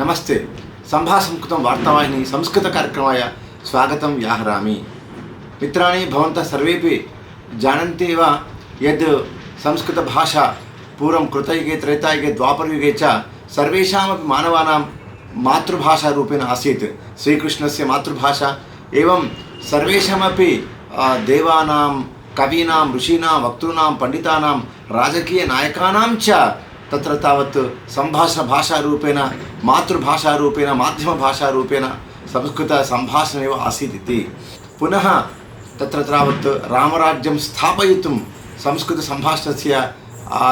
नमस्ते संभासंस्कृतं वार्तावाहिनी संस्कृतकार्यक्रमाय स्वागतं व्याहरामि। मित्राणि भवन्तः सर्वेपि जानन्ति एव यद् संस्कृतभाषा पूर्वं कृतयुगे त्रेतायुगे द्वापरयुगे च सर्वेषामपि मानवानां मातृभाषारूपेण आसीत्। श्रीकृष्णस्य मातृभाषा एवं सर्वेषामपि देवानां कवीनां ऋषीणां वक्तॄणां पण्डितानां राजकीयनायकानां च तत्र तावत् सम्भाषणभाषारूपेण मातृभाषारूपेण माध्यमभाषारूपेण संस्कृतसम्भाषणमेव आसीत् इति। पुनः तत्र तावत् रामराज्यं स्थापयितुं संस्कृतसम्भाषणस्य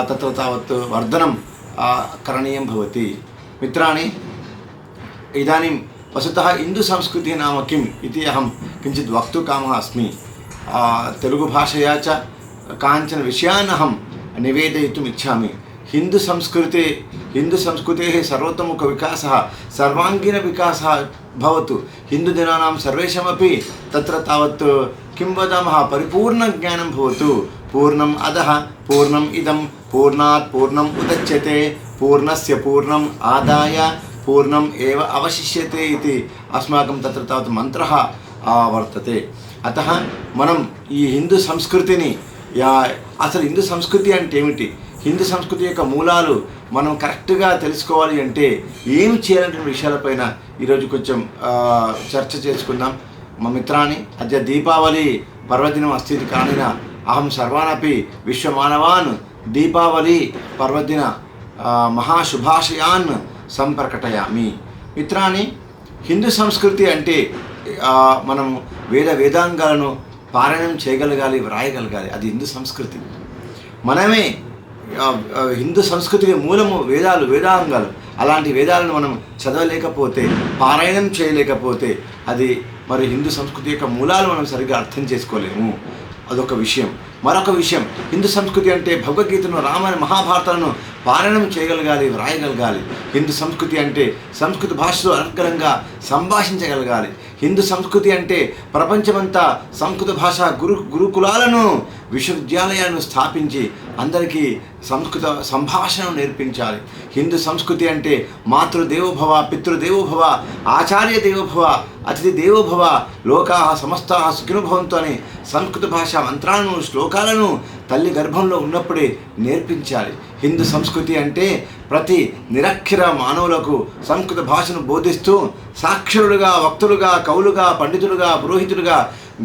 तत्र तावत् वर्धनं करणीयं भवति। मित्राणि, इदानीं वस्तुतः हिन्दुसंस्कृतिः नाम किम् इति अहं किञ्चित् वक्तुकामः अस्मि। तेलुगुभाषया च काञ्चन विषयान् अहं निवेदयितुम् इच्छामि। हिन्दुसंस्कृतेः सर्वतोमुखविकासः सर्वाङ्गीनविकासः भवतु। हिन्दुजनानां सर्वेषामपि तत्र तावत् किं वदामः परिपूर्णज्ञानं भवतु। पूर्णम् अधः पूर्णम् इदं पूर्णात् पूर्णम् उदच्यते पूर्णस्य पूर्णम् आदाय पूर्णम् एव अवशिष्यते इति अस्माकं तत्र तावत् मन्त्रः वर्तते। अतः మనం ఈ హిందూ సంస్కృతిని అసలు హిందూ సంస్కృతి అంటే ఏమిటి, హిందూ సంస్కృతి యొక్క మూలాలు మనం కరెక్ట్గా తెలుసుకోవాలి అంటే ఏం చేయాలంటే విషయాలపైన ఈరోజు కొంచెం చర్చ చేసుకుందాం। మా మిత్రాన్ని అద్య దీపావళి పర్వదినం అస్తి కానిన అహం సర్వానపి విశ్వమానవాన్ దీపావళి పర్వదిన మహాశుభాశయాన్ సంప్రకటయామి। మిత్రాన్ని, హిందూ సంస్కృతి అంటే మనం వేదాంగాలను పారాయణం చేయగలగాలి, వ్రాయగలగాలి, అది హిందూ సంస్కృతి। మనమే హిందూ సంస్కృతికి మూలము వేదాంగాలు। అలాంటి వేదాలను మనం చదవలేకపోతే, పారాయణం చేయలేకపోతే అది మరి హిందూ సంస్కృతి యొక్క మూలాలు మనం సరిగ్గా అర్థం చేసుకోలేము। అదొక విషయం। మరొక విషయం, హిందూ సంస్కృతి అంటే భగవద్గీతను, రామాయణ మహాభారతాలను పారాయణం చేయగలగాలి, వ్రాయగలగాలి। హిందూ సంస్కృతి అంటే సంస్కృత భాషలో అనర్గళంగా సంభాషించగలగాలి। హిందూ సంస్కృతి అంటే ప్రపంచమంతా సంస్కృత భాష గురుకులాలను, విశ్వవిద్యాలయాలను స్థాపించి అందరికీ సంస్కృత సంభాషణను నేర్పించాలి। హిందూ సంస్కృతి అంటే మాతృదేవోభవ, పితృదేవోభవ, ఆచార్య దేవోభవ, అతిథి దేవోభవ, లోకాః సమస్తాః సుఖినో భవంతు అనే సంస్కృత భాష మంత్రాలను, శ్లోకాలను తల్లి గర్భంలో ఉన్నప్పుడే నేర్పించాలి। హిందూ సంస్కృతి అంటే ప్రతి నిరక్షర మానవులకు సంస్కృత భాషను బోధిస్తూ సాక్షరులుగా, వక్తులుగా, కవులుగా, పండితులుగా, పురోహితులుగా,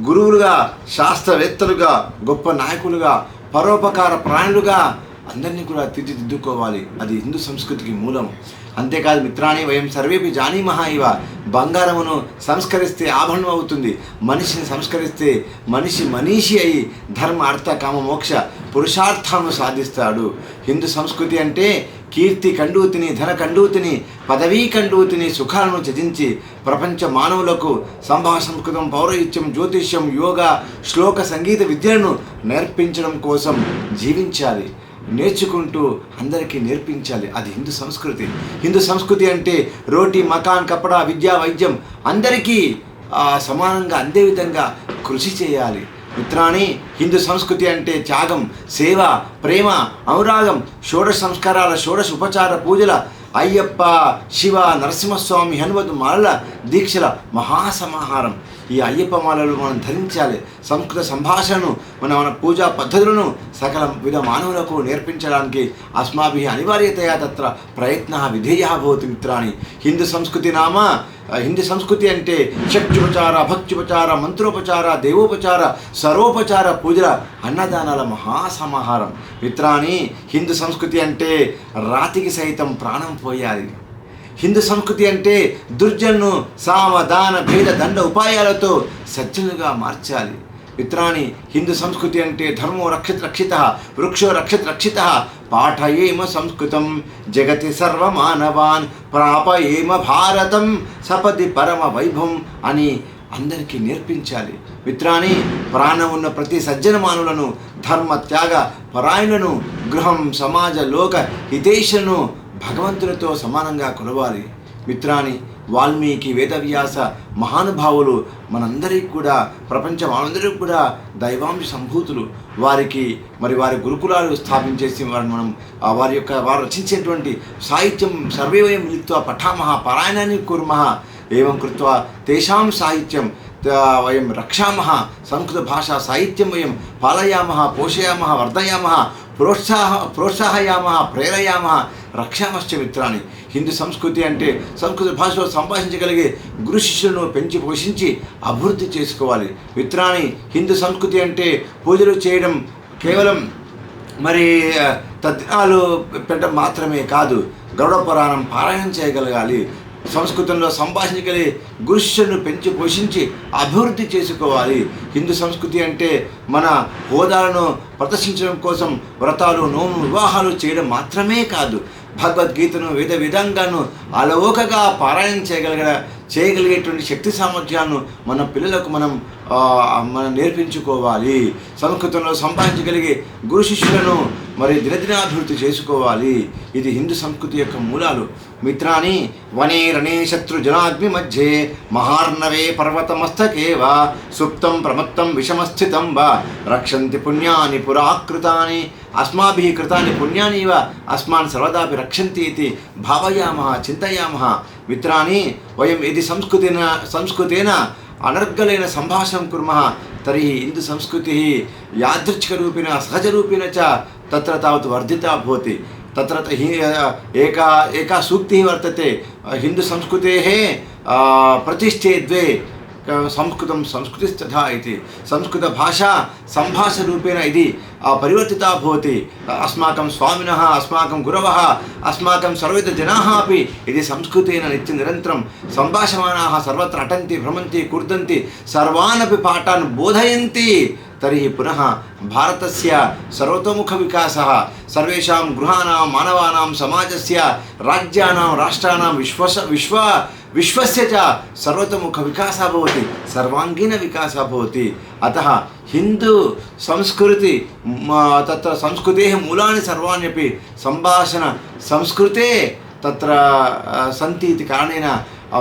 గురువులుగా, శాస్త్రవేత్తలుగా, గొప్ప నాయకులుగా, పరోపకార ప్రాణులుగా అందరినీ కూడా తీర్చిదిద్దుకోవాలి। అది హిందూ సంస్కృతికి మూలం। అంతేకాదు మిత్రాణి, వయం సర్వేపి జానీమః ఇవ బంగారమును సంస్కరిస్తే ఆభరణం అవుతుంది, మనిషిని సంస్కరిస్తే మనీషి అయి ధర్మ అర్థ కామ మోక్ష పురుషార్థాలను సాధిస్తాడు। హిందూ సంస్కృతి అంటే కీర్తి కండూతిని, ధన కండూతిని, పదవీ కండూతిని, సుఖాలను త్యజించి ప్రపంచ మానవులకు సంస్కృతం, పౌరహిత్యం, జ్యోతిష్యం, యోగా, శ్లోక, సంగీత విద్యలను నేర్పించడం కోసం జీవించాలి, నేర్చుకుంటూ అందరికీ నేర్పించాలి। అది హిందూ సంస్కృతి। హిందూ సంస్కృతి అంటే రోటీ, మకాన్, కపడా, విద్యా, వైద్యం అందరికీ సమానంగా అందే విధంగా కృషి చేయాలి। మిత్రాణి, హిందూ సంస్కృతి అంటే త్యాగం, సేవ, ప్రేమ, అనురాగం, షోడశ సంస్కారాల, షోడశ ఉపచార పూజల, అయ్యప్ప, శివ, నరసింహస్వామి, హనుమత్ మాలల దీక్షల మహాసమాహారం। ఈ అయ్యప్ప మాలలు మనం ధరించాలి। సంస్కృత సంభాషణను, మన పూజా పద్ధతులను సకల విధ మానవులకు నేర్పించడానికి అస్మాభిः అనివార్యతయా తత్ర ప్రయత్నः విధేయः భవతి। మిత్రాణి, హిందూ సంస్కృతి అంటే షట్యుపచార, భక్త్యుపచార, మంత్రోపచార, దేవోపచార, సర్వోపచార పూజల, అన్నదానాల మహాసమాహారం। మిత్రాని, హిందూ సంస్కృతి అంటే రాతికి సైతం ప్రాణం పోయాలి। హిందూ సంస్కృతి అంటే దుర్జన్ను సామదాన భేద దండ ఉపాయాలతో సజ్జనులుగా మార్చాలి। మిత్రాని, హిందూ సంస్కృతి అంటే ధర్మో రక్షితః వృక్షో రక్షితః పాఠయేమ సంస్కృతం జగతి సర్వమానవాన్ ప్రాపయేమ భారతం సపది పరమ వైభవం అని అందరికీ నేర్పించాలి। మిత్రాని, ప్రాణం ఉన్న ప్రతి సజ్జన మానవులను, ధర్మ త్యాగ పరాయణులను, గృహం, సమాజ, లోక హితేషులను భగవంతునితో సమానంగా కొలవాలి। మిత్రాని, వాల్మీకి, వేదవ్యాస మహానుభావులు మనందరికీ కూడా, ప్రపంచం అందరికీ కూడా దైవాంశ సంభూతులు. వారికి వారి గురుకులాలు స్థాపించేసి వారు రచించేటువంటి సాహిత్యం సర్వే వయం మిలిత్వా పఠామః పారాయణాన్ని కుర్మః ఏవం కృత్వా తేషాం సాహిత్యం వయం రక్షామః. సంస్కృత భాషా సాహిత్యం వయం పాలయామः, పోషయామः, వర్ధయామः, ప్రోత్సాహయామः, ప్రేరయామः, రక్షామశ్చ మిత్రాన్ని. హిందూ సంస్కృతి అంటే సంస్కృత భాషలో సంభాషించగలిగే గురు శిష్యులను పెంచి పోషించి అభివృద్ధి చేసుకోవాలి మిత్రాన్ని. హిందూ సంస్కృతి అంటే పూజలు చేయడం, కేవలం తద్దినాలు పెట్టడం మాత్రమే కాదు, గరుడ పురాణం పారాయణం చేయగలగాలి. సంస్కృతంలో సంభాషించగలిగే గురు శిష్యులను పెంచి పోషించి అభివృద్ధి చేసుకోవాలి. హిందూ సంస్కృతి అంటే మన హోదాలను ప్రదర్శించడం కోసం వ్రతాలు, నోము, వివాహాలు చేయడం మాత్రమే కాదు, భగవద్గీతను, వేదాంగాలను అలవోకగా పారాయణం చేయగలిగేటువంటి శక్తి సామర్థ్యాలను మన పిల్లలకు మనం నేర్పించుకోవాలి. సంస్కృతంలో సంపాదించగలిగే గురు శిష్యులను దినదినాభివృద్ధి చేసుకోవాలి. ఇది హిందూ సంస్కృతి యొక్క మూలాలు మిత్రాన్ని. వనే రణే శత్రు జనాగ్ని మధ్యే మహార్ణవే పర్వతమస్తకే వా సుప్తం ప్రమత్తం విషమస్థితం వా రక్షంతి పుణ్యాని పురాకృతాని అస్మాభిః కృతాని పుణ్యాని ఇవ అస్మాన్ సర్వదాపి రక్షంతి ఇది భావయామः చింతయామः. మిత్రాన్ని వయం యది సంస్కృతేన అనర్గళేన సంభాషణం కుర్మः తర్हि హిందూ సంస్కృతి యాదృచ్ఛికరూపేణ సహజరూపేణ చ తత్ర తావత్ వర్ధితా భవతి. తత్ర ఏకా సూక్తిः వర్తతే, హిందూ సంస్కృతేः ప్రతిష్ఠే ద్వే సంస్కృతం సంస్కృతిస్తథా ఇది. సంస్కృత భాషా సంభాషణరూపేణ ఇది పరివర్తితా భవతి. అస్మాకం స్వామినः, అస్మాకం గురవः, అస్మాకం సర్వైత జనాः अपि ఇది సంస్కృతేన నిత్య నిరంతరం సంభాషమానాः సర్వత్ర అటంతి భ్రమంతి కుర్దంతి సర్వానపి పాఠాన్ బోధయంతి. తర్हि పునః భారతస్య సర్వతోముఖ వికాసः సర్వేషాం గృహాణాం మానవానాం సమాజస్య రాజ్యానాం రాష్ట్రానాం విశ్వస్య చ సర్వతోముఖ వికాసः భవతి, సర్వాంగీణ వికాసः భవతి. అతः హిందూ సంస్కృతి తత్ర సంస్కృతేः మూలాని సర్వాణ్యపి సంభాషణ సంస్కృతే తత్ర సంతి ఇతి కారణేన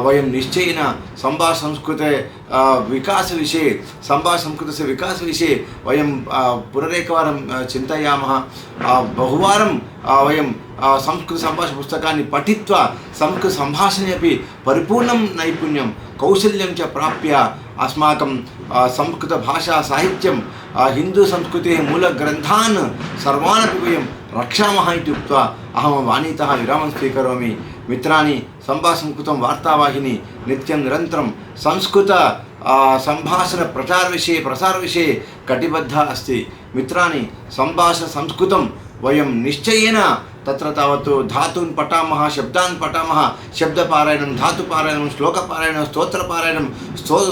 वयं निश्चयेन संभाषणसंस्कृते विकासविषये संभाषणसंस्कृतस्य विकासविषये वयं पुनरेकवारं चिन्तयामः. बहुवारं वयं संस्कृतसम्भाषणपुस्तकानि पठित्वा संस्कृतसम्भाषणे अपि परिपूर्णं नैपुण्यं कौशल्यं च प्राप्य अस्माकं संस्कृतभाषासाहित्यं हिन्दूसंस्कृतेः मूलग्रन्थान् सर्वान् अपि वयं रक्षामः इति उक्त्वा अहं वाणीतः विरामं स्वीकरोमि. मित्राणि, संभाषणकृतं वार्तावाहिनी नित्यं निरन्तरं संस्कृत संभाषण प्रसारविषये कटिबद्धा अस्ति. मित्राणि, संभाषण संस्कृतं वयं निश्चयेन तत्र तावत् धातून् पठामः, शब्दान् पठामः, शब्दपारायणं, धातुपारायणं, श्लोकपारायणं, स्तोत्रपारायणं,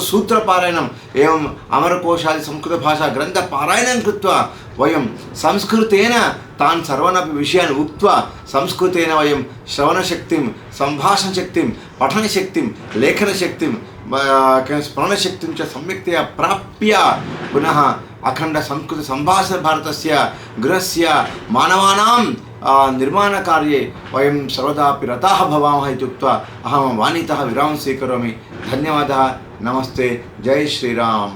सूत्रपारायणम्, एवम् अमरकोशादि संस्कृतभाषा ग्रन्थपारायणं कृत्वा वयं संस्कृतेन तान् सर्वानपि विषयान् उक्त्वा संस्कृतेन वयं श्रवणशक्तिं, सम्भाषणशक्तिं, पठनशक्तिं, लेखनशक्तिं, स्मरणशक्तिं च सम्यक्तया प्राप्य पुनः अखण्ड संस्कृत संभाषण भारतस्य गृहस्य मानवानां निर्माणकार्ये वयं सर्वदापि रताः भवामः इति उक्त्वा अहं वाणीतः विरामं स्वीकरोमि. धन्यवादः. नमस्ते. जय श्रीराम.